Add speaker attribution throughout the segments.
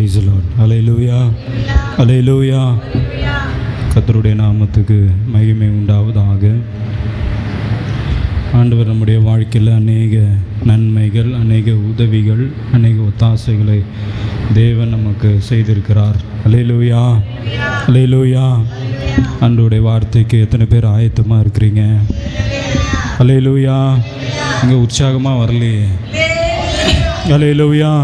Speaker 1: Praise the Lord. ஹல்லேலூயா, ஹல்லேலூயா. கர்த்தருடைய நாமத்துக்கு மகிமை உண்டாவதாக. ஆண்டவர் நம்முடைய வாழ்க்கையில் அநேக நன்மைகள், அநேக உதவிகள், அநேக ஒத்தாசைகளை தேவன் நமக்கு செய்திருக்கிறார். ஹல்லேலூயா, ஹல்லேலூயா. ஆண்டவருடைய வார்த்தைக்கு எத்தனை பேர் ஆயத்தமாக இருக்கிறீங்க? ஹல்லேலூயா. இங்கே உற்சாகமாக வரலையே. ஹல்லேலூயா.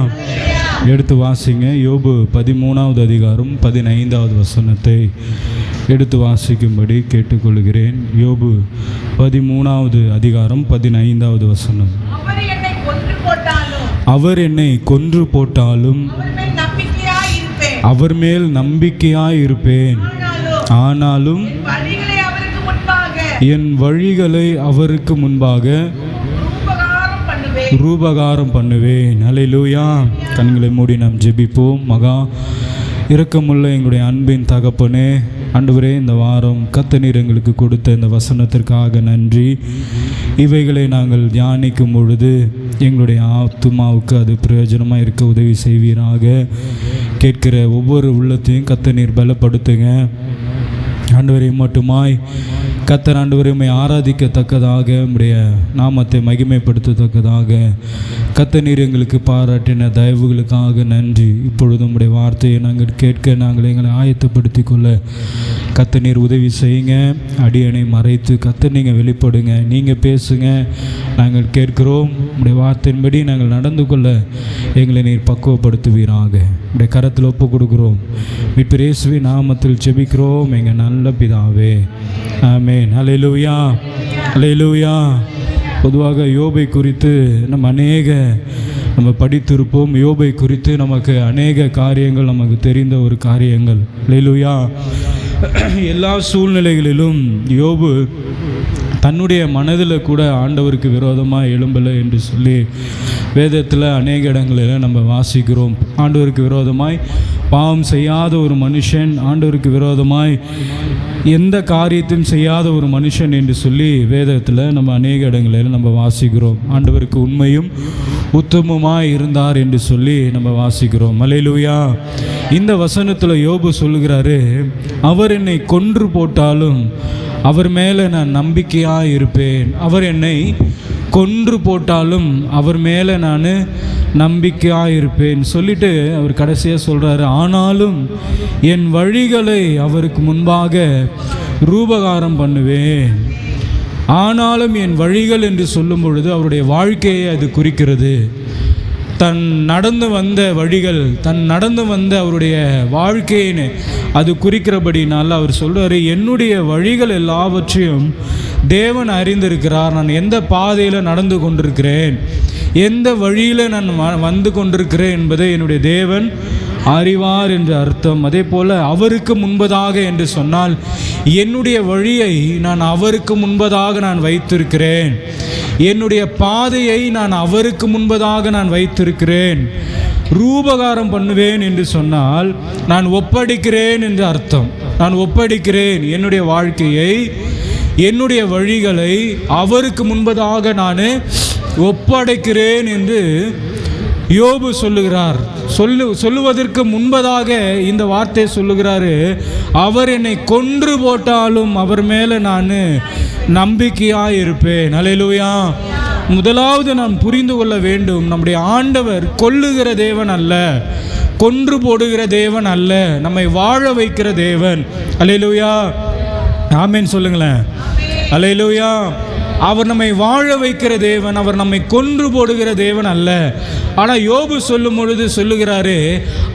Speaker 1: எடுத்து வாசிங்க. யோபு 13வது அதிகாரம் 15வது வசனத்தை எடுத்து வாசிக்கும்படி கேட்டுக்கொள்கிறேன். யோபு 13வது அதிகாரம் 15வது வசனம். அவர் என்னை கொன்று போட்டாலும் அவர் மேல் நம்பிக்கையாய் இருப்பேன். ஆனாலும் என் வழிகளை அவருக்கு முன்பாக ரூபகாரம் பண்ணுவேன். ஹல்லேலூயா. கண்களை மூடி நாம் ஜெபிப்போம். மகா இரக்கமுள்ள எங்களுடைய அன்பின் தகப்பனே, ஆண்டவரே, இந்த வாரம் கர்த்தர் எங்களுக்கு கொடுத்த இந்த வசனத்திற்காக நன்றி. இவைகளை நாங்கள் தியானிக்கும் பொழுது எங்களுடைய ஆத்துமாவுக்கு அது பிரயோஜனமாக இருக்க உதவி செய்வீராக. கேட்கிற ஒவ்வொரு உள்ளத்தையும் கர்த்தர் பலப்படுத்துங்க. ஆண்டவரை மட்டுமாய் கர்த்தர் ஆண்டவரை உம்மை ஆராதிக்கத்தக்கதாக, உம்முடைய நாமத்தை மகிமைப்படுத்தத்தக்கதாக கர்த்தர் எங்களுக்கு பாராட்டின தயவுகளுக்காக நன்றி. இப்பொழுது உம்முடைய வார்த்தையை நாங்கள் கேட்க நாங்கள் எங்களை ஆயத்தப்படுத்தி கொள்ள கர்த்தர் உதவி செய்யுங்க. அடியனை மறைத்து கர்த்தர் நீங்கள் வெளிப்படுங்க, நீங்கள் பேசுங்க, நாங்கள் கேட்கிறோம். உம்முடைய வார்த்தையின்படி நாங்கள் நடந்து கொள்ள எங்களை நீர் பக்குவப்படுத்துவீராக. உம்முடைய கரத்தில் ஒப்பு கொடுக்கிறோம். மீட்பர் இயேசுவின் நாமத்தில் ஜெபிக்கிறோம் எங்கள் நல்ல பிதாவே, ஆமென். ஹல்லேலூயா, ஹல்லேலூயா. பொதுவாக யோபை குறித்து நம்ம படித்திருப்போம். யோபை குறித்து நமக்கு அநேக காரியங்கள் நமக்கு தெரிந்த ஒரு காரியங்கள். ஹல்லேலூயா. எல்லா சூழ்நிலைகளிலும் யோபு தன்னுடைய மனதில் கூட ஆண்டவருக்கு விரோதமாக எழும்பலை என்று சொல்லி வேதத்தில் அநேக இடங்களில் நம்ம வாசிக்கிறோம். ஆண்டவருக்கு விரோதமாய் பாவம் செய்யாத ஒரு மனுஷன், ஆண்டவருக்கு விரோதமாய் எந்த காரியத்தையும் செய்யாத ஒரு மனுஷன் என்று சொல்லி வேதத்தில் நம்ம அநேக இடங்களில் நம்ம வாசிக்கிறோம். ஆண்டவருக்கு உண்மையும் உத்தமமாய் இருந்தார் என்று சொல்லி நம்ம வாசிக்கிறோம். ஹல்லேலூயா. இந்த வசனத்தில் யோபு சொல்லுகிறாரு, அவர் என்னை கொன்று போட்டாலும் அவர் மேலே நான் நம்பிக்கையாக இருப்பேன். அவர் என்னை கொன்று போட்டாலும் அவர் மேலே நான் நம்பிக்கையாக இருப்பேன் சொல்லிட்டு அவர் கடைசியாக சொல்கிறாரு, ஆனாலும் என் வழிகளை அவருக்கு முன்பாக ரூபகாரம் பண்ணுவேன். ஆனாலும் என் வழிகள் என்று சொல்லும் பொழுது அவருடைய வாழ்க்கையை அது குறிக்கிறது. தன் நடந்து வந்த வழிகள், தன் நடந்து வந்த அவருடைய வாழ்க்கையின்னு அது குறிக்கிறபடினால அவர் சொல்கிறார், என்னுடைய வழிகள் எல்லாவற்றையும் தேவன் அறிந்திருக்கிறார். நான் எந்த பாதையில் நடந்து கொண்டிருக்கிறேன், எந்த வழியில் நான் வந்து கொண்டிருக்கிறேன் என்பதை என்னுடைய தேவன் அறிவார் என்று அர்த்தம். அதே போல் அவருக்கு முன்பதாக என்று சொன்னால் என்னுடைய வழியை நான் அவருக்கு முன்பதாக நான் வைத்திருக்கிறேன். என்னுடைய பாதையை நான் அவருக்கு முன்பதாக நான் வைத்திருக்கிறேன். ரூபகாரம் பண்ணுவேன் என்று சொன்னால் நான் ஒப்படைக்கிறேன் என்று அர்த்தம். நான் ஒப்படைக்கிறேன் என்னுடைய வாழ்க்கையை, என்னுடைய வழிகளை அவருக்கு முன்பதாக நான் ஒப்படைக்கிறேன் என்று யோபு சொல்லுகிறார். சொல்லுவதற்கு முன்பதாக இந்த வார்த்தை சொல்லுகிறாரு, அவர் என்னை கொன்று போட்டாலும் அவர் மேலே நான் நம்பிக்கையாக இருப்பேன். ஹல்லேலூயா. முதலாவது நாம் புரிந்து கொள்ள வேண்டும், நம்முடைய ஆண்டவர் கொல்லுகிற தேவன் அல்ல, கொன்று போடுகிற தேவன் அல்ல, நம்மை வாழ வைக்கிற தேவன். ஹல்லேலூயா, ஆமென் சொல்லுங்களேன். ஹல்லேலூயா. அவர் நம்மை வாழ வைக்கிற தேவன், அவர் நம்மை கொன்று போடுகிற தேவன் அல்ல. ஆனால் யோபு சொல்லும் பொழுது சொல்லுகிறாரு,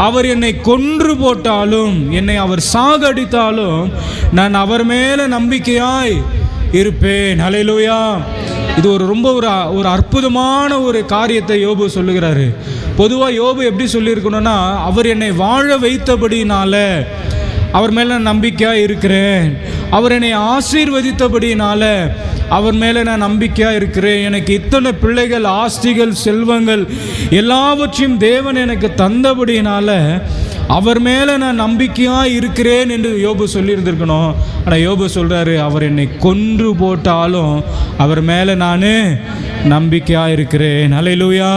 Speaker 1: அவர் என்னை கொன்று போட்டாலும், என்னை அவர் சாகடித்தாலும் நான் அவர் மேலே நம்பிக்கையாய் இருப்பேன். ஹல்லேலூயா. இது ரொம்ப ஒரு அற்புதமான ஒரு காரியத்தை யோபு சொல்லுகிறாரு. பொதுவாக யோபு எப்படி சொல்லியிருக்கணும்னா, அவர் என்னை வாழ வைத்தபடினால அவர் மேலே நான் நம்பிக்கையாக இருக்கிறேன், அவர் என்னை ஆசீர்வதித்தபடினால அவர் மேலே நான் நம்பிக்கையாக இருக்கிறேன், எனக்கு இத்தனை பிள்ளைகள், ஆஸ்திகள், செல்வங்கள் எல்லாவற்றையும் தேவன் எனக்கு தந்தபடினால அவர் மேலே நான் நம்பிக்கையாக இருக்கிறேன் என்று யோபு சொல்லியிருந்திருக்கணும். ஆனால் யோபு சொல்கிறாரு, அவர் என்னை கொன்று போட்டாலும் அவர் மேலே நான் நம்பிக்கையாக இருக்கிறேன். ஹல்லேலூயா.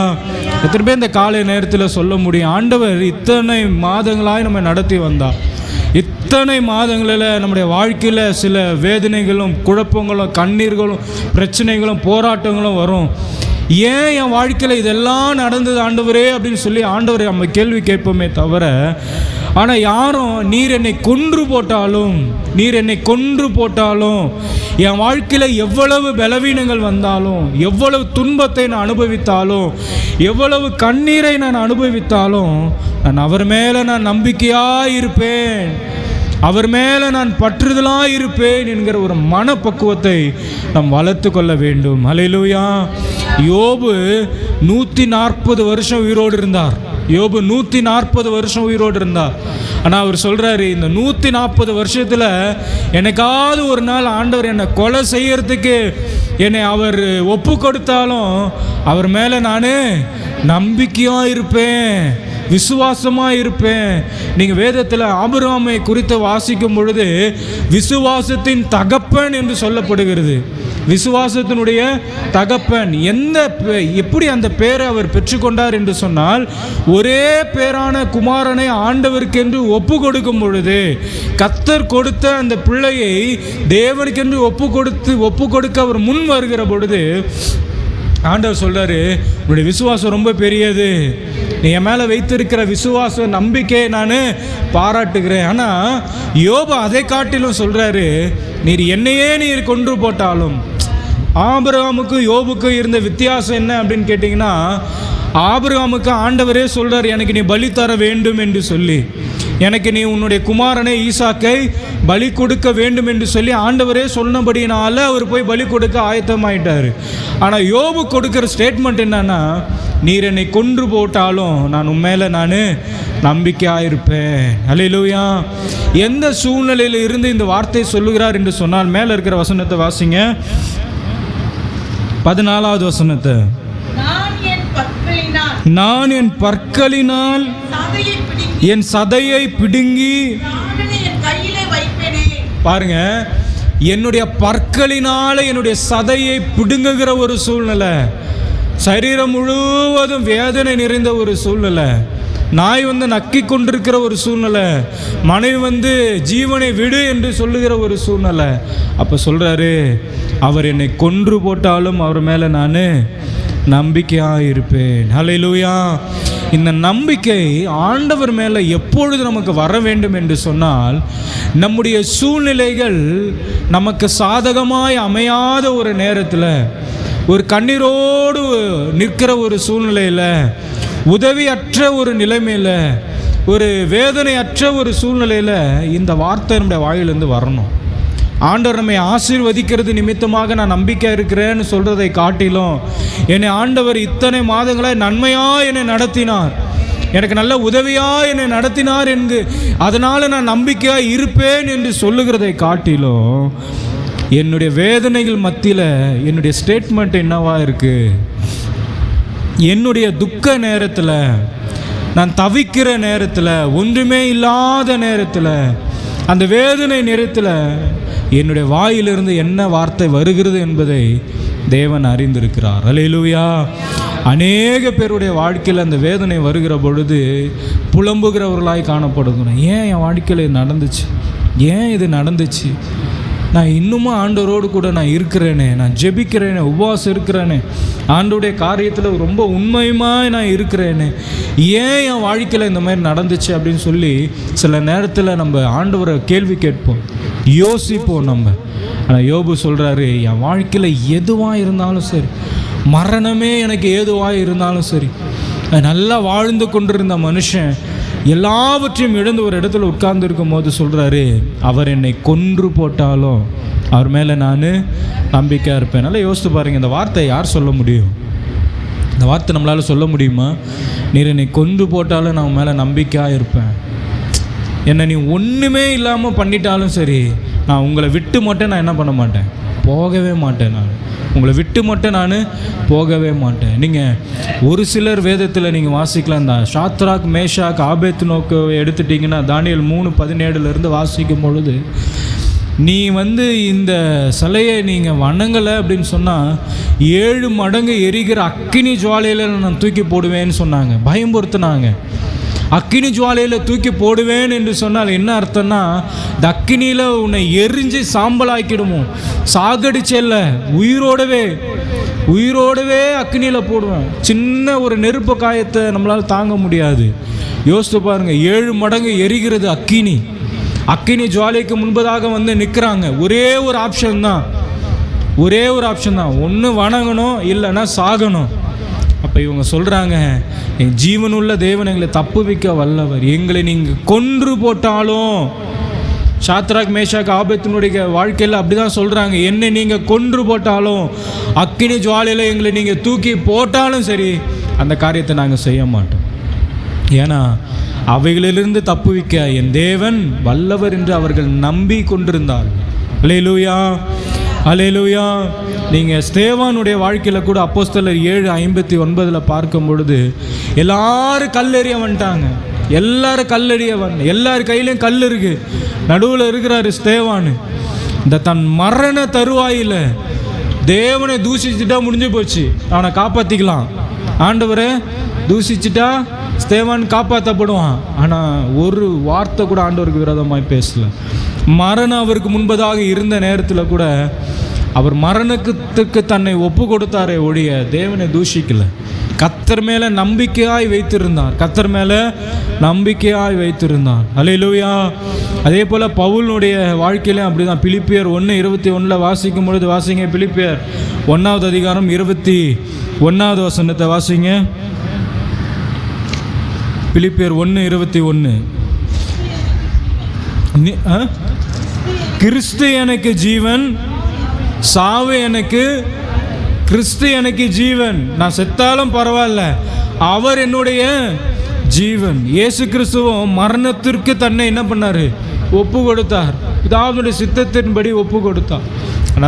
Speaker 1: எத்தனை பேர் இந்த காலை நேரத்தில் சொல்ல முடியும், ஆண்டவர் இத்தனை மாதங்களாய் நம்ம நடத்தி வந்தார், இத்தனை மாதங்களில் நம்முடைய வாழ்க்கையில் சில வேதனைகளும் குழப்பங்களும் கண்ணீர்களும் பிரச்சனைகளும் போராட்டங்களும் வரும், ஏன் என் வாழ்க்கையில் இதெல்லாம் நடந்தது ஆண்டவரே அப்படின்னு சொல்லி ஆண்டவரை நம்ம கேள்வி கேட்போமே தவிர, ஆனால் யாரும் நீர் என்னை கொன்று போட்டாலும், நீர் என்னை கொன்று போட்டாலும், என் வாழ்க்கையில் எவ்வளவு பலவீனங்கள் வந்தாலும், எவ்வளவு துன்பத்தை நான் அனுபவித்தாலும், எவ்வளவு கண்ணீரை நான் அனுபவித்தாலும், நான் அவர் மேலே நான் நம்பிக்கையாக இருப்பேன், அவர் மேலே நான் பற்றுதலாக இருப்பேன் என்கிற ஒரு மனப்பக்குவத்தை நாம் வளர்த்து கொள்ள வேண்டும். ஹல்லேலூயா. யோபு 140 வருஷம் உயிரோடு இருந்தார். யோபு 140 வருஷம் உயிரோடு இருந்தார். ஆனால் அவர் சொல்கிறாரு, இந்த 140 வருஷத்தில் எனக்காவது ஒரு நாள் ஆண்டவர் என்னை கொலை செய்யறதுக்கு என்னை அவர் ஒப்பு கொடுத்தாலும் அவர் மேலே நான் நம்பிக்கையாக இருப்பேன், விசுவாசமாக இருப்பேன். நீங்கள் வேதத்தில் ஆபிரகாமை குறித்து வாசிக்கும் பொழுது விசுவாசத்தின் தகப்பன் என்று சொல்லப்படுகிறது. விசுவாசத்தினுடைய தகப்பன். எப்படி அந்த பேரை அவர் பெற்றுக்கொண்டார் என்று சொன்னால், ஒரே பேரான குமாரனை ஆண்டவருக்கென்று ஒப்பு கொடுக்கும் பொழுது, கர்த்தர் கொடுத்த அந்த பிள்ளையை தேவனுக்கென்று ஒப்பு கொடுக்க அவர் முன் வருகிற பொழுது ஆண்டவர் சொல்றாரு, உன்னுடைய விசுவாசம் ரொம்ப பெரியது, நீ என் மேலே வைத்திருக்கிற விசுவாச நம்பிக்கையை நான் பாராட்டுகிறேன். ஆனால் யோபு அதை காட்டிலும் சொல்றாரு, நீர் என்னையே நீர் கொன்று போட்டாலும். ஆபிரகாமுக்கு யோபுக்கு இருந்த வித்தியாசம் என்ன அப்படின்னு கேட்டிங்கன்னா, ஆபிரகாமுக்கு ஆண்டவரே சொல்றார், எனக்கு நீ பலி தர வேண்டும் என்று சொல்லி, எனக்கு நீ உன்னுடைய குமாரனை ஈசாக்கை பலி கொடுக்க வேண்டும் என்று சொல்லி ஆண்டவரே சொன்னபடினால அவர் போய் பலி கொடுக்க ஆயத்தமாயிட்டார். ஆனால் யோபு கொடுக்குற ஸ்டேட்மெண்ட் என்னன்னா, நீர் என்னை கொன்று போட்டாலும் நான் உண்மையில நான் நம்பிக்கையாக இருப்பேன். அல்லேலூயா. எந்த சூழ்நிலையில் இருந்து இந்த வார்த்தை சொல்லுகிறார் என்று சொன்னால், மேலே இருக்கிற வசனத்தை வாசிங்க, 14வது வசனத்தை. நான் என் பற்களினால் என் சதையை பிடுங்கி, பாருங்க, என்னுடைய பற்களினால என்னுடைய சதையை பிடுங்குகிற ஒரு சூழ்நிலை, சரீரம் முழுவதும் வேதனை நிறைந்த ஒரு சூழ்நிலை, நாய் நக்கி கொண்டிருக்கிற ஒரு சூழ்நிலை, மனைவி ஜீவனை விடு என்று சொல்லுகிற ஒரு சூழ்நிலை. அப்போ சொல்கிறாரு, அவர் என்னை கொன்று போட்டாலும் அவர் மேலே நான் நம்பிக்கையாக இருப்பேன். ஹல்லேலூயா. இந்த நம்பிக்கை ஆண்டவர் மேலே எப்பொழுது நமக்கு வர வேண்டும் என்று சொன்னால், நம்முடைய சூழ்நிலைகள் நமக்கு சாதகமாய் அமையாத ஒரு நேரத்தில், ஒரு கண்ணீரோடு நிற்கிற ஒரு சூழ்நிலையில், உதவியற்ற ஒரு நிலைமையில், ஒரு வேதனையற்ற ஒரு சூழ்நிலையில் இந்த வார்த்தை நம்முடைய வாயிலிருந்து வரணும். ஆண்டவர் நம்மை ஆசீர்வதிக்கிறது நிமித்தமாக நான் நம்பிக்கையாக இருக்கிறேன்னு சொல்கிறதை காட்டிலும், என்னை ஆண்டவர் இத்தனை மாதங்களாக நன்மையாக என்னை நடத்தினார், எனக்கு நல்ல உதவியாக என்னை நடத்தினார் என்று அதனால் நான் நம்பிக்கையாக இருப்பேன் என்று சொல்லுகிறதை காட்டிலும், என்னுடைய வேதனைகள் மத்தியில் என்னுடைய ஸ்டேட்மெண்ட் என்னவா இருக்குது, என்னுடைய துக்க நேரத்தில், நான் தவிக்கிற நேரத்தில், ஒன்றுமே இல்லாத நேரத்தில், அந்த வேதனை நேரத்தில் என்னுடைய வாயிலிருந்து என்ன வார்த்தை வருகிறது என்பதை தேவன் அறிந்திருக்கிறார். அல்லேலூயா. அநேக பேருடைய வாழ்க்கையில் அந்த வேதனை வருகிற பொழுது புலம்புகிறவர்களாய் காணப்படுகிறோம். ஏன் என் வாழ்க்கையில் நடந்துச்சு, ஏன் இது நடந்துச்சு, நான் இன்னுமும் ஆண்டவரோடு கூட நான் இருக்கிறேனே, நான் ஜெபிக்கிறேனே, உபவாசம் இருக்கிறேனே, ஆண்டோடைய காரியத்தில் ரொம்ப உண்மையுமாய் நான் இருக்கிறேனே, ஏன் என் வாழ்க்கையில் இந்த மாதிரி நடந்துச்சு அப்படின்னு சொல்லி சில நேரத்தில் நம்ம ஆண்டவரை கேள்வி கேட்போம், யோசிப்போம் நம்ம. ஆனால் யோபு சொல்கிறாரு, என் வாழ்க்கையில் எதுவாக இருந்தாலும் சரி, மரணமே எனக்கு ஏதுவாக இருந்தாலும் சரி, நல்லா வாழ்ந்து கொண்டிருந்த மனுஷன் எல்லாவற்றையும் இழந்து ஒரு இடத்துல உட்கார்ந்து இருக்கும் போது சொல்கிறாரு, அவர் என்னை கொன்று போட்டாலும் அவர் மேலே நான் நம்பிக்கையாக இருப்பேன். நல்லா யோசித்து பாருங்கள், இந்த வார்த்தையை யார் சொல்ல முடியும்? இந்த வார்த்தை நம்மளால் சொல்ல முடியுமா? நீர் என்னை கொன்று போட்டாலும் நான் மேலே நம்பிக்கையாக இருப்பேன், என்னை நீ ஒன்றுமே இல்லாமல் பண்ணிட்டாலும் சரி, நான் உங்களை விட்டு மட்டும் நான் என்ன பண்ண மாட்டேன், போகவே மாட்டேன், நான் உங்களை விட்டு மட்டும் நான் போகவே மாட்டேன். நீங்கள் ஒரு சிலர் வேதத்தில் நீங்கள் வாசிக்கலாம், இந்த ஷாத்ராக் மேஷாக் ஆபேத்நோக்கு எடுத்துட்டிங்கன்னா தானியேல் 3:17 வாசிக்கும் பொழுது, நீ இந்த சிலையை நீங்கள் வணங்கலை அப்படின்னு சொன்னால் 7 மடங்கு எரிகிற அக்கினி ஜுவாலையில் நான் தூக்கி போடுவேன்னு சொன்னாங்க, பயம்படுத்தினாங்க. அக்கினி ஜுவாலையில் தூக்கி போடுவேன் என்று சொன்னால் என்ன அர்த்தம்னா, இந்த அக்கினியில் உன்னை எரிஞ்சு சாம்பலாக்கிடுமோ, சாகடிச்சல்ல, உயிரோடவே அக்கினியில் போடுவேன். சின்ன ஒரு நெருப்பு காயத்தை நம்மளால் தாங்க முடியாது. யோசித்து பாருங்கள், 7 மடங்கு எரிகிறது அக்கினி. அக்கினி ஜுவாலைக்கு முன்பதாக வந்து நிற்கிறாங்க. ஒரே ஒரு ஆப்ஷன் தான், ஒன்று வணங்கணும், இல்லைன்னா சாகணும். அப்போ இவங்க சொல்கிறாங்க, என் ஜீவனுள்ள தேவன் எங்களை தப்புவிக்க வல்லவர், எங்களை நீங்கள் கொன்று போட்டாலும். சாத்ராக் மேஷாக் ஆபேத்நேகோனுடைய வாழ்க்கையில் அப்படி தான் சொல்கிறாங்க, என்னை நீங்கள் கொன்று போட்டாலும், அக்கினி ஜுவாலையில் எங்களை நீங்கள் தூக்கி போட்டாலும் சரி, அந்த காரியத்தை நாங்கள் செய்ய மாட்டோம். ஏன்னா அவைகளிலிருந்து தப்புவிக்க என் தேவன் வல்லவர் என்று அவர்கள் நம்பி கொண்டிருந்தார். அல்லேலூயா, அல்லேலூயா. நீங்கள் ஸ்தேவானுடைய வாழ்க்கையில் கூட அப்போஸ்தலர் 7:59 பார்க்கும் பொழுது எல்லாரும் கல்லெறிய வந்துட்டாங்க. எல்லார் கையிலையும் கல் இருக்கு. நடுவில் இருக்கிறாரு ஸ்தேவானு. இந்த தன் மரண தருவாயில் தேவனை தூஷிச்சுட்டா முடிஞ்சு போச்சு, அவனை காப்பாற்றிக்கலாம். ஆண்டவரை தூஷிச்சுட்டா ஸ்தேவான் காப்பாற்றப்படுவான். ஆனால் ஒரு வார்த்தை கூட ஆண்டவருக்கு விரோதமாய் பேசலை. மரணம் அவருக்கு முன்பதாக இருந்த நேரத்தில் கூட அவர் மரணத்துக்கு தன்னை ஒப்பு கொடுத்தாரே ஒழிய தேவனை தூஷிக்கலை. கர்த்தர் மேலே நம்பிக்கையாய் வைத்திருந்தார். அல்லேலூயா. அதே போல் பவுலுடைய வாழ்க்கையிலே அப்படி தான். பிலிப்பியர் 1:21 வாசிக்கும் பொழுது வாசிங்க. பிலிப்பியர் 1வது அதிகாரம் 21வது வசனத்தை வாசிங்க. பிலிப்பியர் 1:21. கிறிஸ்து எனக்கு ஜீவன், சாவு எனக்கு, கிறிஸ்து எனக்கு ஜீவன். நான் செத்தாலும் பரவாயில்ல, அவர் என்னுடைய ஜீவன். இயேசு கிறிஸ்துவும் மரணத்திற்கு தன்னை என்ன பண்ணார்? ஒப்பு கொடுத்தார். பிதாவுடைய சித்தத்தின்படி ஒப்பு கொடுத்தார்.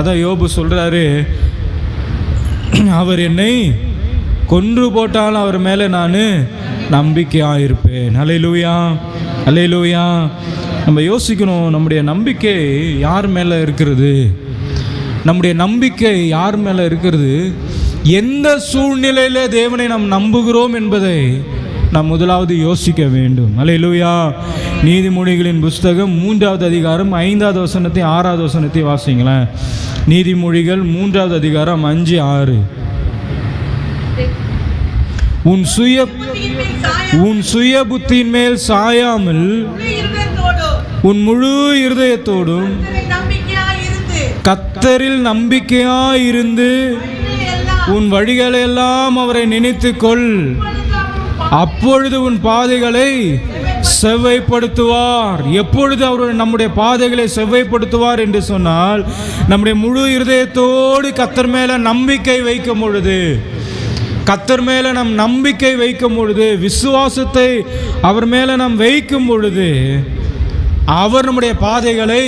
Speaker 1: அதான் யோபு சொல்கிறாரு, அவர் என்னை கொன்று போட்டாலும் அவர் மேலே நான் நம்பிக்கையாக இருப்பேன். அல்லேலூயா, அல்லேலூயா. நம்ம யோசிக்கணும், நம்முடைய நம்பிக்கை யார் மேலே இருக்கிறது? எந்த சூழ்நிலையில் தேவனை நாம் நம்புகிறோம் என்பதை நாம் முதலாவது யோசிக்க வேண்டும். அல்லேலூயா. நீதிமொழிகளின் புஸ்தகம் 3வது அதிகாரம் 5வது வசனத்தையும் 6வது வசனத்தையும் வாசிங்களேன். நீதிமொழிகள் 3வது அதிகாரம் 5-6. உன் சுய புத்தியின் மேல் சாயாமல் உன் முழு இருதயத்தோடும் கர்த்தரில் நம்பிக்கையாயிருந்து உன் வழிகளை எல்லாம் அவரை நினைத்துக்கொள், அப்பொழுது உன் பாதைகளை செவ்வைப்படுத்துவார். எப்பொழுது அவர் நம்முடைய பாதைகளை செவ்வைப்படுத்துவார் என்று சொன்னால், நம்முடைய முழு இருதயத்தோடு கர்த்தர் மேலே நம்பிக்கை வைக்கும் பொழுது, விசுவாசத்தை அவர் மேலே நாம் வைக்கும் பொழுது அவர் நம்முடைய பாதைகளை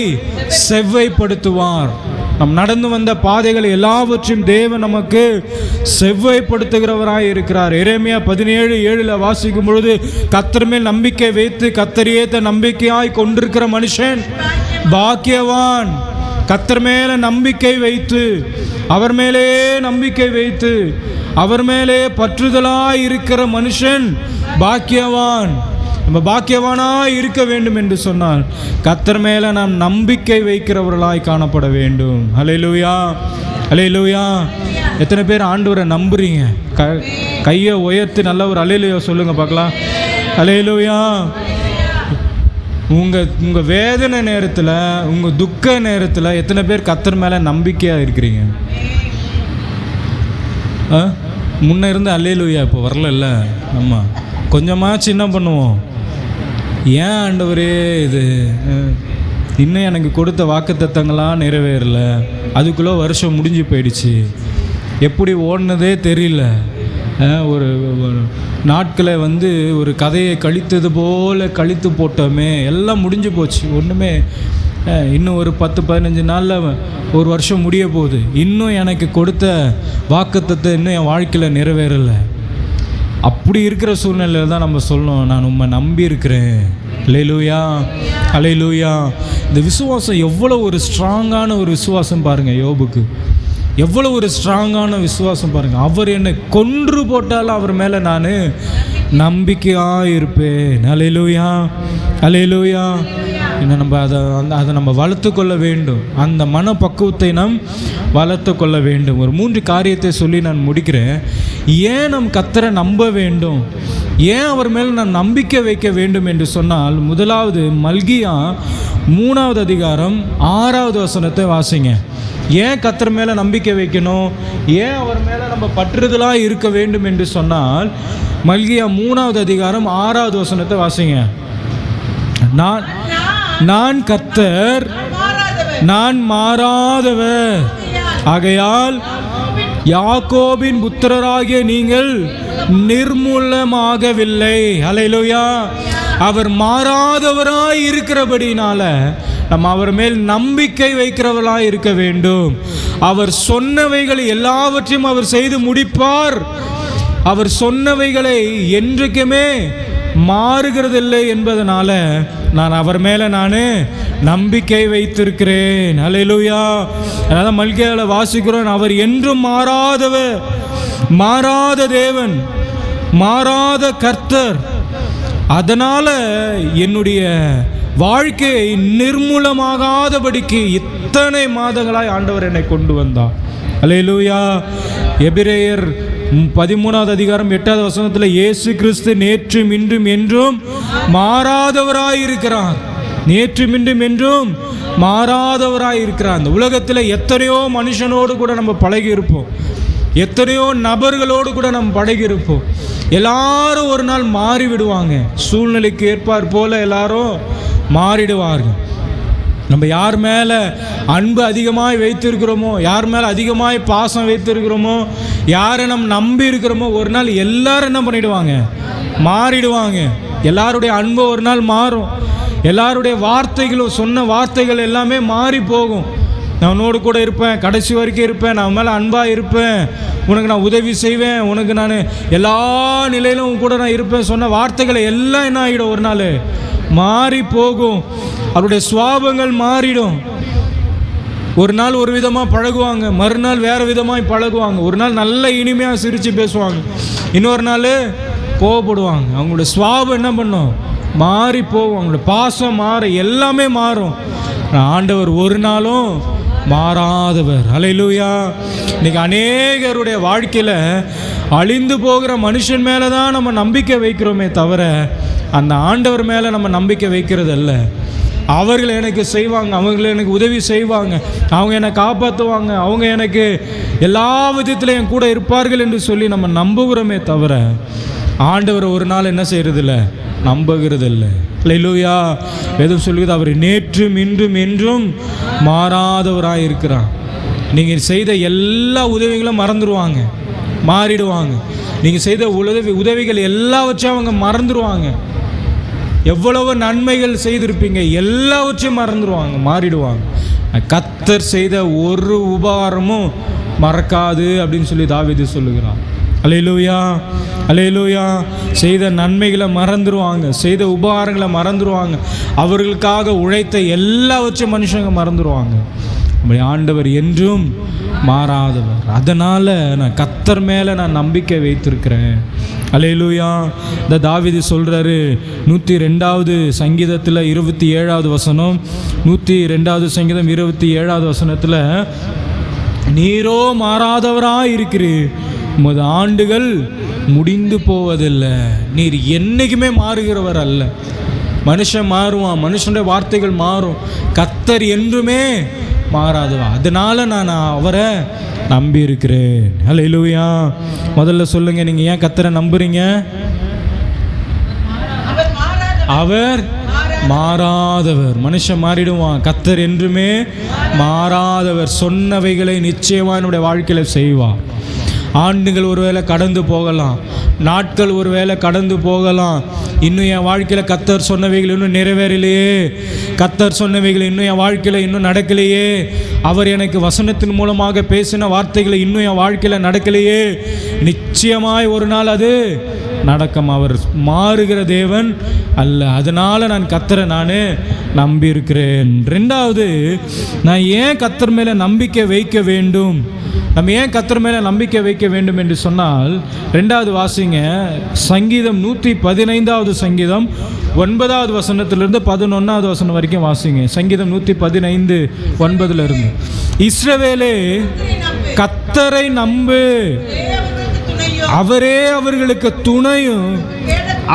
Speaker 1: செவ்வைப்படுத்துவார். நாம் நடந்து வந்த பாதைகளை எல்லாவற்றையும் தேவன் நமக்கு செவ்வைப்படுத்துகிறவராய் இருக்கிறார். எரேமியா 17:7 வாசிக்கும் பொழுது, கர்த்தர் மேல் நம்பிக்கை வைத்து கர்த்தரையே நம்பிக்கையாய் கொண்டிருக்கிற மனுஷன் பாக்கியவான். கர்த்தர் மேலே நம்பிக்கை வைத்து, அவர் மேலே நம்பிக்கை வைத்து, அவர் மேலே பற்றுதலாய் இருக்கிற மனுஷன் பாக்கியவான். நம்ம பாக்கியவானாய் இருக்க வேண்டும் என்று சொன்னால் கர்த்தர் மேலே நாம் நம்பிக்கை வைக்கிறவர்களாய் காணப்பட வேண்டும். அல்லேலூயா, அல்லேலூயா. எத்தனை பேர் ஆண்டவரை நம்புறீங்க? கையை உயர்த்தி நல்ல ஒரு அல்லேலூயா சொல்லுங்க பார்க்கலாம். அல்லேலூயா. உங்கள் வேதனை நேரத்தில், உங்கள் துக்க நேரத்தில் எத்தனை பேர் கர்த்தர் மேலே நம்பிக்கையாக இருக்கிறீங்க? முன்னே இருந்து அல்லேலூயா இப்போ வரல. ஆமாம், கொஞ்சமாக சின்ன பண்ணுவோம். ஏன் ஆண்டவரே இது இன்னும் எனக்கு கொடுத்த வாக்குத்தத்தங்களாம் நிறைவேறல, அதுக்குள்ளே வருஷம் முடிஞ்சு போயிடுச்சு, எப்படி ஓடினதே தெரியல, ஒரு நாட்களை ஒரு கதையை கழித்தது போல் கழித்து போட்டோமே, எல்லாம் முடிஞ்சு போச்சு, ஒன்றுமே இன்னும் ஒரு 10-15 நாளில் ஒரு வருஷம் முடிய போகுது, இன்னும் எனக்கு கொடுத்த வாக்குத்தத்தம் இன்னும் என் வாழ்க்கையில் நிறைவேறலை. அப்படி இருக்கிற சூழ்நிலையில் தான் நம்ம சொல்லணும், நான் உம்மை நம்பி இருக்கிறேன். அல்லேலூயா, அல்லேலூயா. இந்த விசுவாசம் எவ்வளோ ஒரு ஸ்ட்ராங்கான ஒரு விசுவாசம் பாருங்கள் யோபுக்கு. எவ்வளோ ஒரு ஸ்ட்ராங்கான விசுவாசம் பாருங்கள். அவர் என்னை கொன்று போட்டாலும் அவர் மேலே நான் நம்பிக்கையாக இருப்பேன். அல்லேலூயா, அல்லேலூயா. இன்னும் நம்ம அதை நம்ம வளர்த்து கொள்ள வேண்டும். அந்த மனப்பக்குவத்தை நாம் வளர்த்து கொள்ள வேண்டும். ஒரு 3 காரியத்தை சொல்லி நான் முடிக்கிறேன். ஏன் நம் கர்த்தரை நம்ப வேண்டும், ஏன் அவர் மேல் நான் நம்பிக்கை வைக்க வேண்டும் என்று சொன்னால், முதலாவது மல்கியா 3வது அதிகாரம் 6வது வசனத்தை வாசிங்க. ஏன் கர்த்தர் மேலே நம்பிக்கை வைக்கணும், ஏன் அவர் மேலே நம்ம பற்றுதலாக இருக்க வேண்டும் என்று சொன்னால், மல்கியா 3வது அதிகாரம் 6வது வசனத்தை வாசிங்க. நான் கர்த்தர், நான் மாறாதவர், ஆகையால் யாக்கோபின் புத்திரராகிய நீங்கள் நிர்மூலமாகவில்லை. அல்லேலூயா. அவர் மாறாதவராய் இருக்கிறபடினால நம்ம அவர் மேல் நம்பிக்கை வைக்கிறவர்களாய் இருக்க வேண்டும். அவர் சொன்னவைகளை எல்லாவற்றையும் அவர் செய்து முடிப்பார். அவர் சொன்னவைகளை என்றைக்குமே மாறுகிறதில்லை என்பதனால நான் அவர் மேலே நான் நம்பிக்கை வைத்திருக்கிறேன். அல்லேலூயா. அதான் மல்கியாவில் வாசிக்கிறோம், அவர் என்றும் மாறாதவர், மாறாத தேவன், மாறாத கர்த்தர். அதனால் என்னுடைய வாழ்க்கையை நிர்மூலமாகாதபடிக்கு இத்தனை மாதங்களாய் ஆண்டவர் என்னை கொண்டு வந்தார். அல்லேலூயா. எபிரேயர் 13வது அதிகாரம் 8வது வசனத்தில் இயேசு கிறிஸ்து நேற்றும் இன்றும் என்றும் மாறாதவராயிருக்கிறார். நேற்றும் இன்றும் என்றும் மாறாதவராயிருக்கிறார். அந்த உலகத்தில் எத்தனையோ மனுஷனோடு கூட நம்ம பழகி இருப்போம், எத்தனையோ நபர்களோடு கூட நம்ம பழகி இருப்போம். எல்லாரும் ஒரு நாள் மாறி விடுவாங்க. சூழ்நிலைக்கு ஏற்பார் போல எல்லாரும் மாறிடுவார்கள். நம்ம யார் மேலே அன்பு அதிகமாய் வைத்திருக்கிறோமோ, யார் மேலே அதிகமாய் பாசம் வைத்திருக்கிறோமோ, யாரை நம்ம நம்பி இருக்கிறோமோ, ஒரு நாள் எல்லாரும் என்ன பண்ணிடுவாங்க, மாறிடுவாங்க. எல்லாருடைய அன்பு ஒரு நாள் மாறும். எல்லாருடைய வார்த்தைகளும், சொன்ன வார்த்தைகள் எல்லாமே மாறி போகும். நான் உன்னோடு கூட இருப்பேன், கடைசி வரைக்கும் இருப்பேன், நான் மேலே அன்பாக இருப்பேன், உனக்கு நான் உதவி செய்வேன், உனக்கு நான் எல்லா நிலையிலும் கூட நான் இருப்பேன் சொன்ன வார்த்தைகளை எல்லாம் என்ன ஆகிடும், ஒரு நாள் மாறி போகும். அவருடைய சுவாபங்கள் மாறிடும். ஒரு நாள் ஒரு விதமாக பழகுவாங்க, மறுநாள் வேறு விதமாக பழகுவாங்க. ஒரு நாள் நல்ல இனிமையாக சிரித்து பேசுவாங்க, இன்னொரு நாள் கோவப்படுவாங்க. அவங்களுடைய சுவாபம் என்ன பண்ணும், மாறி போகும். அவங்களோட பாசம் மாற, எல்லாமே மாறும். ஆண்டவர் ஒரு நாளும் மாறாதவர். அல்லேலூயா. இன்னைக்கு அநேகருடைய வாழ்க்கையில் அழிந்து போகிற மனுஷன் மேலே தான் நம்ம நம்பிக்கை வைக்கிறோமே தவிர அந்த ஆண்டவர் மேலே நம்ம நம்பிக்கை வைக்கிறது அல்ல. அவர்கள் எனக்கு செய்வாங்க, அவங்க எனக்கு உதவி செய்வாங்க, அவங்க என்னை காப்பாற்றுவாங்க, அவங்க எனக்கு எல்லா விதத்திலும் என் கூட இருப்பார்கள் என்று சொல்லி நம்ம நம்புகிறோமே தவிர ஆண்டவர் ஒரு நாள் என்ன செய்கிறதில்ல, நம்புகிறது இல்லை. அல்லேலூயா. வேதம் சொல்லுகிறது அவர் நேற்றும் இன்றும் என்றும் மாறாதவராக இருக்கிறார். நீங்கள் செய்த எல்லா உதவிகளும் மறந்துடுவாங்க, மாறிடுவாங்க. நீங்கள் செய்த உதவிகள் எல்லாவற்றையும் அவங்க மறந்துடுவாங்க. எவ்வளவு நன்மைகள் செய்திருப்பீங்க எல்லாவற்றையும் மறந்துடுவாங்க, மாறிடுவாங்க. கர்த்தர் செய்த ஒரு உபகாரமும் மறக்காது அப்படின்னு சொல்லி தாவீது சொல்லுகிறான். அல்லேலூயா, அல்லேலூயா. செய்த நன்மைகளை மறந்துடுவாங்க, செய்த உபகாரங்களை மறந்துடுவாங்க, அவர்களுக்காக உழைத்த எல்லாவற்றையும் மனுஷங்க மறந்துடுவாங்க. நம்முடைய ஆண்டவர் என்றும் மாறாதவர். அதனால் நான் கர்த்தர் மேலே நான் நம்பிக்கை வைத்திருக்கிறேன். அல்லேலூயா. இந்த தாவீது சொல்கிறாரு 102வது சங்கீதத்தில் 27வது வசனம், 102வது சங்கீதம் 27வது வசனத்தில், நீரோ மாறாதவராக இருக்கிறீர், உமது ஆண்டுகள் முடிந்து போவதில்லை. நீர் என்றைக்குமே மாறுகிறவர் அல்ல. மனுஷன் மாறுவான், மனுஷனுடைய வார்த்தைகள் மாறும், கர்த்தர் என்றுமே மாறாதவா. அதனால நான் அவரை நம்பி இருக்கிறேன். அல்லேலூயா. முதல்ல சொல்லுங்க, நீங்க ஏன் கர்த்தரை நம்புறீங்க? அவர் மாறாதவர். மனுஷன் மாறிடுவான், கர்த்தர் என்றுமே மாறாதவர். சொன்னவைகளை நிச்சயமா என்னுடைய வாழ்க்கையில் செய்வார். ஆண்டுகள் ஒருவேளை கடந்து போகலாம், நாட்கள் ஒருவேளை கடந்து போகலாம், இன்னும் என் வாழ்க்கையில் கர்த்தர் சொன்னவைகள் இன்னும் நிறைவேறலையே, கர்த்தர் சொன்னவைகள் இன்னும் என் வாழ்க்கையில் இன்னும் நடக்கலையே, அவர் எனக்கு வசனத்தின் மூலமாக பேசின வார்த்தைகளை இன்னும் என் வாழ்க்கையில் நடக்கலையே. நிச்சயமாய் ஒரு நாள் அது நடக்கும். அவர் மாறுகிற தேவன் அல்ல. அதனால் நான் கர்த்தரை நான் நம்பியிருக்கிறேன். ரெண்டாவது, நான் ஏன் கர்த்தர் மேலே நம்பிக்கை வைக்க வேண்டும்? நம்ம ஏன் கர்த்தர் மேலே நம்பிக்கை வைக்க வேண்டும் என்று சொன்னால், 2வது வாசிங்க, சங்கீதம் 115வது சங்கீதம் 9வது வசனத்திலிருந்து 11வது வசனம் வரைக்கும் வாசிங்க. சங்கீதம் 115 9 இஸ்ரவேலே கர்த்தரை நம்பு, அவரே அவர்களுக்கு துணையும்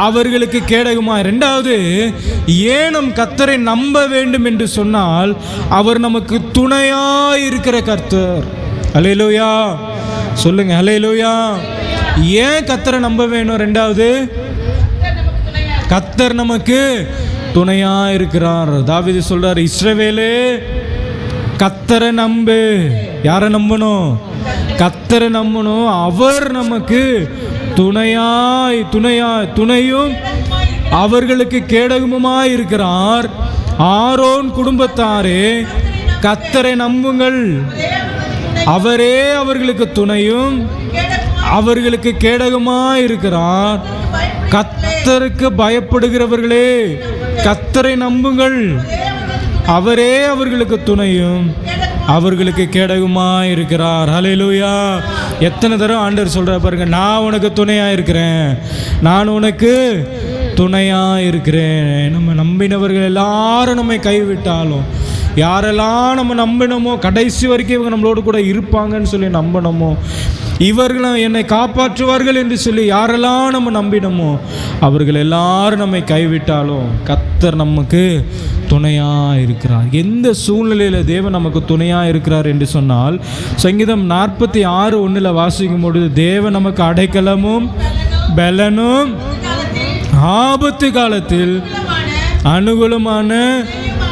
Speaker 1: அவர்களுக்கு கேடகுமா. 2வது, ஏன் நம் கர்த்தரை நம்ப வேண்டும் என்று சொன்னால், அவர் நமக்கு துணையாய் இருக்கிற கர்த்தர். அல்லேலூயா சொல்லுங்க, அல்லேலூயா. ஏன் கர்த்தரை நம்ப வேணும்? 2வது, கர்த்தர் நமக்கு துணையா இருக்கிறார். தாவீது சொல்றார், இஸ்ரவேலே கர்த்தரை நம்பு. யாரை நம்பணும்? கர்த்தரை நம்பணும். அவர் நமக்கு துணையும் அவர்களுக்கு கேடகமுமாய் இருக்கிறார். ஆரோன் குடும்பத்தாரே கர்த்தரை நம்புங்கள், அவரே அவர்களுக்கு துணையும் அவர்களுக்கு கேடகமாய் இருக்கிறார். கர்த்தருக்கு பயப்படுகிறவர்களே கர்த்தரை நம்புங்கள், அவரே அவர்களுக்கு துணையும் அவர்களுக்கு கேடகமாய் இருக்கிறார். ஹல்லேலூயா. எத்தனை தடவை ஆண்டவர் சொல்றார் பாருங்க, நான் உனக்கு துணையா இருக்கிறேன், நான் உனக்கு துணையா இருக்கிறேன். நம்ம நம்பினவர்கள் எல்லாரும் நம்மை கைவிட்டாலும், யாரெல்லாம் நம்ம நம்பினோமோ கடைசி வரைக்கும் இவங்க நம்மளோடு கூட இருப்பாங்கன்னு சொல்லி நம்பினோமோ, இவர்களும் என்னை காப்பாற்றுவார்கள் என்று சொல்லி யாரெல்லாம் நம்ம நம்பினோமோ, அவர்கள் எல்லாரும் நம்மை கைவிட்டாலும் கர்த்தர் நமக்கு துணையாக இருக்கிறார். எந்த சூழ்நிலையில் தேவன் நமக்கு துணையாக இருக்கிறார் என்று சொன்னால், சங்கீதம் 46:1 வாசிக்கும் பொழுது, தேவன் நமக்கு அடைக்கலமும் பலனும் ஆபத்து காலத்தில் அனுகூலமான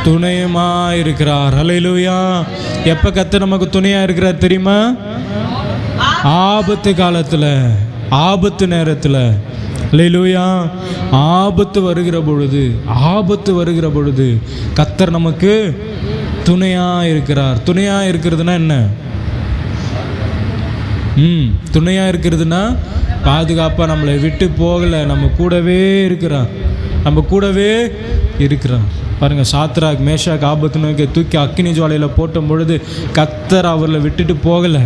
Speaker 1: துணையுமாக இருக்கிறார். அல்லேலூயா. எப்போ கர்த்தர் நமக்கு துணையாக இருக்கிறார் தெரியுமா? ஆபத்து காலத்தில், ஆபத்து நேரத்தில். அல்லேலூயா. ஆபத்து வருகிற பொழுது கர்த்தர் நமக்கு துணையாக இருக்கிறார். துணையாக இருக்கிறதுனா என்ன? துணையாக இருக்கிறதுனா பாதுகாப்பாக நம்மளை விட்டு போகலை, நம்ம கூடவே இருக்கிறார். பாருங்கள், சாத்ராக் மேஷாக் ஆபத்துநேகோவை தூக்கி அக்கினி ஜுவாலையில் போட்ட பொழுது கர்த்தர் அவர்களை விட்டுட்டு போகலை.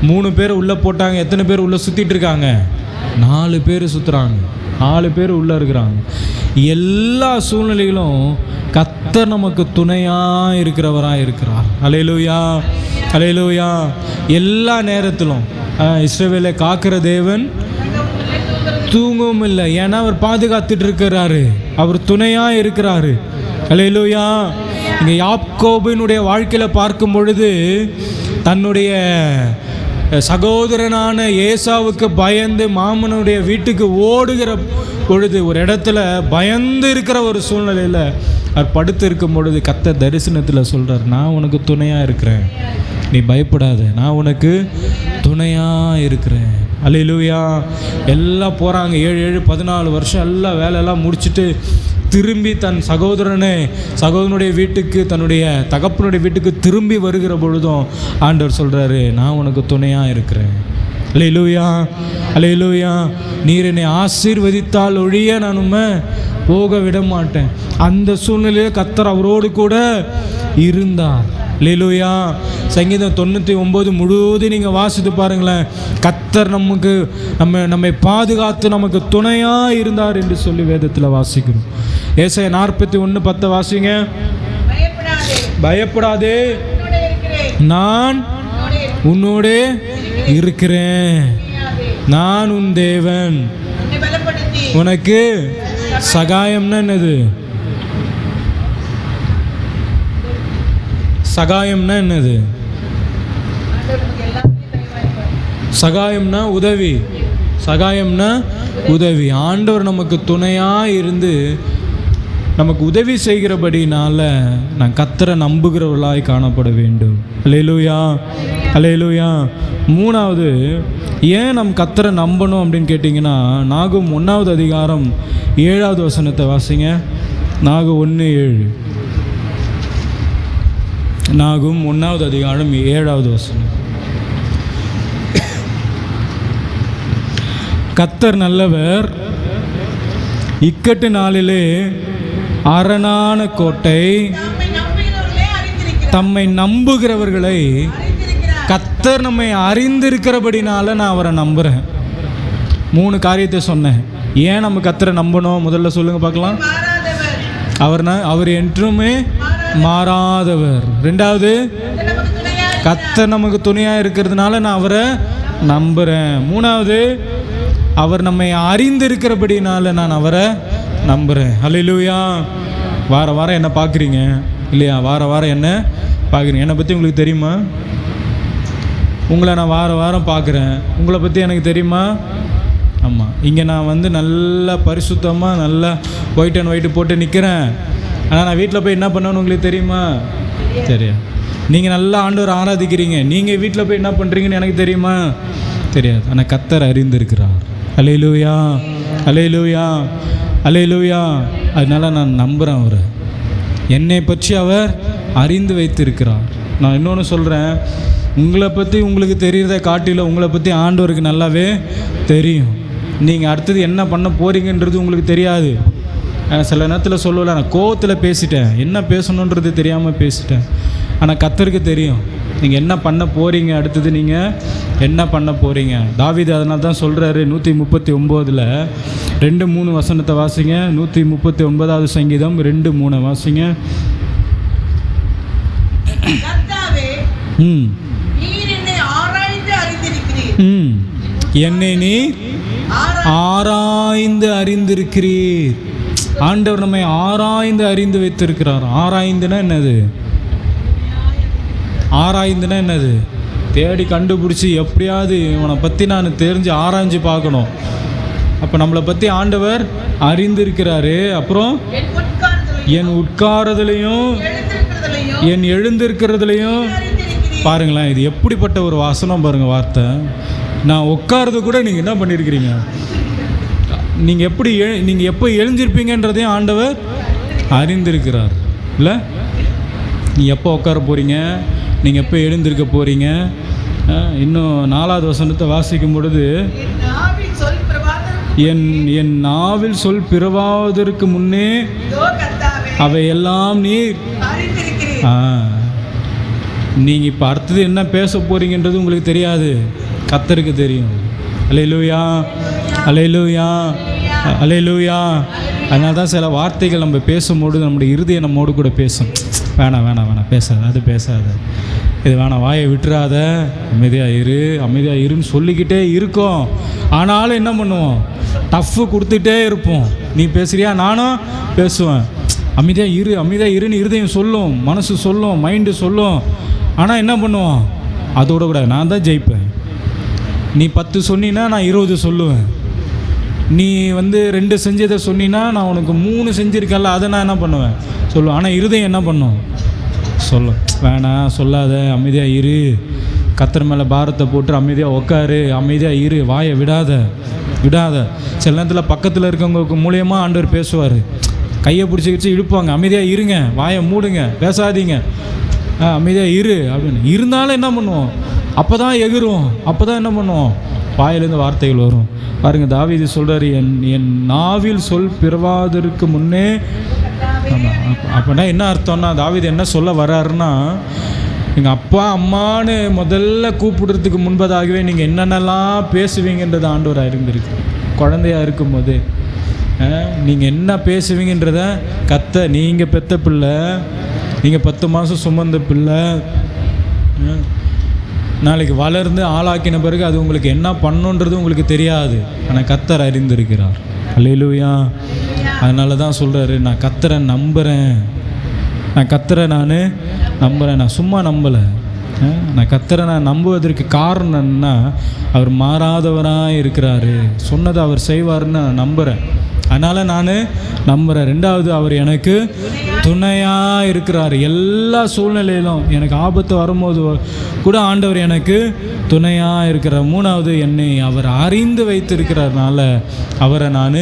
Speaker 1: 3 பேர் உள்ளே போட்டாங்க. எத்தனை பேர் உள்ளே சுற்றிட்டு இருக்காங்க? 4 பேர் சுற்றுறாங்க, 4 பேர் உள்ளே இருக்கிறாங்க. எல்லா சூழ்நிலைகளும் கர்த்தர் நமக்கு துணையாக இருக்கிறவராக இருக்கிறார். அல்லேலூயா, அல்லேலூயா. எல்லா நேரத்திலும் இஸ்ரவேலை காக்கிற தேவன் தூங்கவும் இல்லை. ஏன்னா அவர் பாதுகாத்துட்டு இருக்கிறாரு, அவர் துணையாக இருக்கிறாரு. அல்லேலூயா. இங்கே யாக்கோபினுடைய வாழ்க்கையில் பார்க்கும் பொழுது, தன்னுடைய சகோதரனான ஏசாவுக்கு பயந்து மாமனுடைய வீட்டுக்கு ஓடுகிற பொழுது, ஒரு இடத்துல பயந்து இருக்கிற ஒரு சூழ்நிலையில் அவர் படுத்து இருக்கும் பொழுது கர்த்தர் தரிசனத்தில் சொல்கிறார், நான் உனக்கு துணையாக இருக்கிறேன், நீ பயப்படாத, நான் உனக்கு துணையாக இருக்கிறேன். அல்லேலூயா. எல்லாம் போகிறாங்க. 7 14 வருஷம் எல்லாம் வேலையெல்லாம் முடிச்சுட்டு திரும்பி தன் சகோதரனுடைய வீட்டுக்கு, தன்னுடைய தகப்பனுடைய வீட்டுக்கு திரும்பி வருகிற பொழுதும் ஆண்டவர் சொல்கிறாரு, நான் உனக்கு துணையாக இருக்கிறேன். அல்லேலூயா, அல்லேலூயா. நீர் என்னை ஆசீர்வதித்தால் ஒழிய நான் உம்மை போக விட மாட்டேன். அந்த சூழ்நிலையில் கர்த்தர் அவரோடு கூட இருந்தார். அல்லேலூயா. சங்கீதம் 99 முழுவதும் நீங்கள் வாசித்து பாருங்களேன். கர்த்தர் நம்மை பாதுகாத்து நமக்கு துணையாக இருந்தார் என்று சொல்லி வேதத்தில் வாசிக்கிறோம். ஏசாயா 41:10 வாசிங்க. பயப்படாதே, நான் உன்னோடே இருக்கிறேன், நான் உன் தேவன், உனக்கு சகாயம்னா என்னது? சகாயம்னா என்னது? சகாயம்னா உதவி, சகாயம்னா உதவி. ஆண்டவர் நமக்கு துணையாக இருந்து நமக்கு உதவி செய்கிறபடினால நான் கர்த்தரை நம்புகிறவர்களாய் காணப்பட வேண்டும். அல்லேலூயா, அல்லேலூயா. 3வது, ஏன் நம் கர்த்தரை நம்பணும் அப்படின்னு கேட்டிங்கன்னா, நாகும் 1வது அதிகாரம் 7வது வசனத்தை வாசிங்க. நாகும் 1:7. நாகும் 1வது அதிகாரம் 7வது வசனம். கர்த்தர் நல்லவர், இக்கட்டு நாளிலே அரணான கோட்டை, தம்மை நம்புகிறவர்களை கர்த்தர் நம்மை அறிந்திருக்கிறபடினால நான் அவரை நம்புகிறேன். 3 காரியத்தை சொன்னேன். ஏன் நம்ம கர்த்தரை நம்பணும் முதல்ல சொல்லுங்கள் பார்க்கலாம். அவர் என்றுமே மாறாதவர். 2வது, கர்த்தர் நமக்கு துணையாக இருக்கிறதுனால நான் அவரை நம்புகிறேன். 3வது, அவர் நம்மை அறிந்திருக்கிறபடினால நான் அவரை நம்புகிறேன். ஹல்லேலூயா. வாரம் என்ன பார்க்குறீங்க இல்லையா? வாரம் என்ன பார்க்குறீங்க? என்னை பற்றி உங்களுக்கு தெரியுமா? உங்களை நான் வாரம் பார்க்குறேன். உங்களை பற்றி எனக்கு தெரியுமா? ஆமாம். இங்கே நான் நல்லா பரிசுத்தமாக நல்லா ஒயிட் அண்ட் ஒயிட்டு போட்டு நிற்கிறேன். ஆனால் நான் வீட்டில் போய் என்ன பண்ணணும்னு உங்களுக்கு தெரியுமா? சரியா? நீங்கள் நல்லா ஆண்டவர் ஆராதிக்கிறீங்க, நீங்கள் வீட்டில் போய் என்ன பண்ணுறீங்கன்னு எனக்கு தெரியுமா? தெரியாது. ஆனால் கர்த்தர் அறிந்திருக்கிறார். அல்லேலூயா, அல்லேலூயா, அல்லேலூயா. அதனால் நான் நம்புகிறேன். அவர் என்னை பற்றி அவர் அறிந்து வைத்திருக்கிறார். நான் இன்னொன்று சொல்கிறேன், உங்களை பற்றி உங்களுக்கு தெரிகிறத காட்டிலும் உங்களை பற்றி ஆண்டவருக்கு நல்லாவே தெரியும். நீங்கள் அடுத்தது என்ன பண்ண போகிறீங்கன்றது உங்களுக்கு தெரியாது. சில நேரத்தில் சொல்லல, நான் கோவத்தில் பேசிட்டேன், என்ன பேசணுன்றது தெரியாமல் பேசிட்டேன். ஆனால் கர்த்தருக்கு தெரியும் நீங்கள் என்ன பண்ண போகிறீங்க, அடுத்தது நீங்கள் என்ன பண்ண போகிறீங்க. தாவீது அதனால தான் சொல்கிறாரு 139 2-3 வசனத்தை வாசிங்க. 139வது சங்கீதம் 2-3 வாசிங்க. என்னை நீ ஆராய்ந்து அறிந்திருக்கிறீர். ஆண்டவர் நம்மை ஆராய்ந்து அறிந்து வைத்திருக்கிறார். ஆராய்ந்துனா என்னது? ஆராய்ந்துனா என்னது? தேடி கண்டுபிடிச்சி எப்படியாவது இவனை பற்றி நான் தெரிஞ்சு ஆராய்ஞ்சு பார்க்கணும். அப்போ நம்மளை பற்றி ஆண்டவர் அறிந்திருக்கிறாரு. அப்புறம் என் உட்காரதுலையும் என் எழுந்திருக்கிறதுலையும் பாருங்களேன், இது எப்படிப்பட்ட ஒரு வசனம் பாருங்கள், வார்த்தை. நான் உட்காரது கூட நீங்கள் என்ன பண்ணியிருக்கிறீங்க, நீங்கள் எப்போ எழுந்திருப்பீங்கன்றதையும் ஆண்டவர் அறிந்திருக்கிறார். இல்லை, நீ எப்போ உட்கார போகிறீங்க, நீங்கள் எப்போ எழுந்திருக்க போகிறீங்க. இன்னும் 4வது வசனத்தை வாசிக்கும் பொழுது, என் நாவில் சொல் பிறவாவதற்கு முன்னே அவை எல்லாம் நீர். நீங்கள் இப்போ அடுத்தது என்ன பேச போகிறீங்கன்றது உங்களுக்கு தெரியாது, கர்த்தருக்கு தெரியும். அல்லேலூயா, அல்லேலூயா, அல்லேலூயா. அதனால தான் சில வார்த்தைகள் நம்ம பேசும்போது நம்முடைய இருதயம் நம்மோடு கூட பேசும். வேணாம் பேசாத, அது பேசாத, இது வேணாம், வாயை விட்டுறாத, அமைதியாக இருன்னு சொல்லிக்கிட்டே இருக்கோம். ஆனாலும் என்ன பண்ணுவோம், டஃப்பு கொடுத்துட்டே இருப்போம். நீ பேசுகிறியா, நானும் பேசுவேன். அமைதியாக இருன்னு இருதயம் சொல்லும், மனசு சொல்லும், மைண்டு சொல்லும். ஆனால் என்ன பண்ணுவோம், அதோட கூட நான் தான் ஜெயிப்பேன். நீ 10 சொன்னீன்னா நான் 20 சொல்லுவேன். நீ 2 செஞ்சதை சொன்னீன்னா நான் உனக்கு 3 செஞ்சுருக்கல, அதை நான் என்ன பண்ணுவேன், சொல்லுவேன். ஆனால் இருதயம் என்ன பண்ணும், சொல்லும், வேணாம் சொல்லாத, அமைதியாக இரு, கர்த்தர் மேலே பாரத்தை போட்டு அமைதியாக உட்காரு, அமைதியாக இரு, வாயை விடாத. சில நேரத்தில் பக்கத்தில் இருக்கவங்களுக்கு மூலியமாக ஆண்டவர் பேசுவார். கையை பிடிச்சிக்கிச்சு இழுப்பாங்க, அமைதியாக இருங்க, வாயை மூடுங்க, பேசாதீங்க, அமைதியாக இரு அப்படின்னு. இருந்தாலும் என்ன பண்ணுவோம், அப்போ தான் எகிரும், அப்போ தான் என்ன பண்ணுவோம், வாயிலேருந்து வார்த்தைகள் வரும். பாருங்கள், தாவீது சொல்கிறார், என் நாவில் சொல் பிறவாதற்கு முன்னே. அப்படின்னா என்ன அர்த்தம்னா, தாவீது என்ன சொல்ல வர்றாருன்னா, எங்கள் அப்பா அம்மானு முதல்ல கூப்பிடுறதுக்கு முன்பதாகவே நீங்கள் என்னென்னலாம் பேசுவீங்கன்றது ஆண்டவர் அறிந்திருக்கு. குழந்தையாக இருக்கும்போது நீங்கள் என்ன பேசுவீங்கன்றத நீங்கள் பெற்ற பிள்ளை, நீங்கள் 10 மாதம் சுமந்த பிள்ளை, நாளைக்கு வளர்ந்து ஆளாக்கின பிறகு அது உங்களுக்கு என்ன பண்ணுன்றது உங்களுக்கு தெரியாது. ஆனால் கர்த்தர் அறிந்திருக்கிறார். அல்லேலூயா. அதனால தான் சொல்கிறாரு, நான் கர்த்தரை நம்புகிறேன், நான் சும்மா நம்பலை. நான் கர்த்தரை நம்புவதற்கு காரணம் என்ன, அவர் மாறாதவராக இருக்கிறாரு, சொன்னதை அவர் செய்வார்னு நான் நம்புகிறேன். அதனால் நான் நம்புகிறேன். 2வது, அவர் எனக்கு துணையாக இருக்கிறார். எல்லா சூழ்நிலையிலும் எனக்கு ஆபத்து வரும்போது கூட ஆண்டவர் எனக்கு துணையாக இருக்கிறார். 3வது, என்னை அவர் அறிந்து வைத்திருக்கிறதுனால அவரை நான்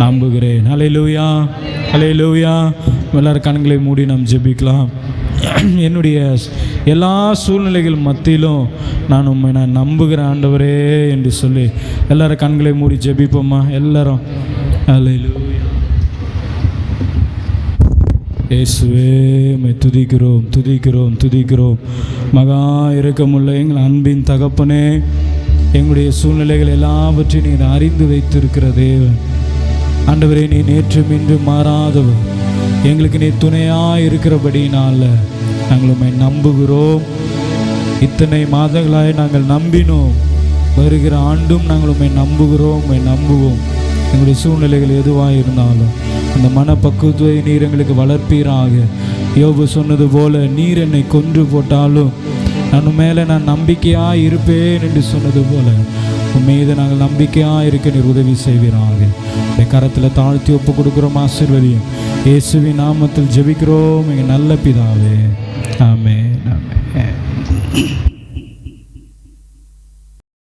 Speaker 1: நம்புகிறேன். அல்லேலூயா, அல்லேலூயா. எல்லாரும் கண்களை மூடி நாம் ஜெபிக்கலாம். என்னுடைய எல்லா சூழ்நிலைகள் மத்தியிலும் நான் உண்மை நம்புகிறேன் ஆண்டவரே என்று சொல்லி எல்லாரும் கண்களை மூடி ஜெபிப்போம்மா எல்லாரும். அல்லேலூயா. இயேசுவே உம்மை துதிக்கிறோம் துதிக்கிறோம் துதிக்கிறோம். மகா இரக்கமுள்ள எங்கள் அன்பின் தகப்பனே, எங்களுடைய சூழ்நிலைகள் எல்லாவற்றையும் நீர் அறிந்து வைத்திருக்கிற தேவன். ஆண்டவரே, நீ நேற்றும் இன்றும் மாறாதவர். எங்களுக்கு நீ துணையாக இருக்கிறபடினால நாங்கள் உம்மை நம்புகிறோம். இத்தனை மாதங்களாய் நாங்கள் நம்பினோம். வருகிற ஆண்டும் நாங்கள் உம்மை நம்புகிறோம், உம்மை நம்புவோம். எங்களுடைய சூழ்நிலைகள் எதுவாக இருந்தாலும் அந்த மனப்பக்குவத்தை நீர் எங்களுக்கு வளர்ப்பீராக. யோபு சொன்னது போல, நீர் என்னை கொன்று போட்டாலும் நான் மேலே நான் நம்பிக்கையாக இருப்பேன் என்று சொன்னது போல உன் மீது நாங்கள் நம்பிக்கையாக இருக்க நீர் உதவி செய்வீராக. இந்த கரத்தில் தாழ்த்தி ஒப்பு கொடுக்குறோம். ஆசீர்வதியும் இயேசுவின் நாமத்தில் ஜெபிக்கிறோம் எங்கள் நல்ல பிதாவே. ஆமென் ஆமென்.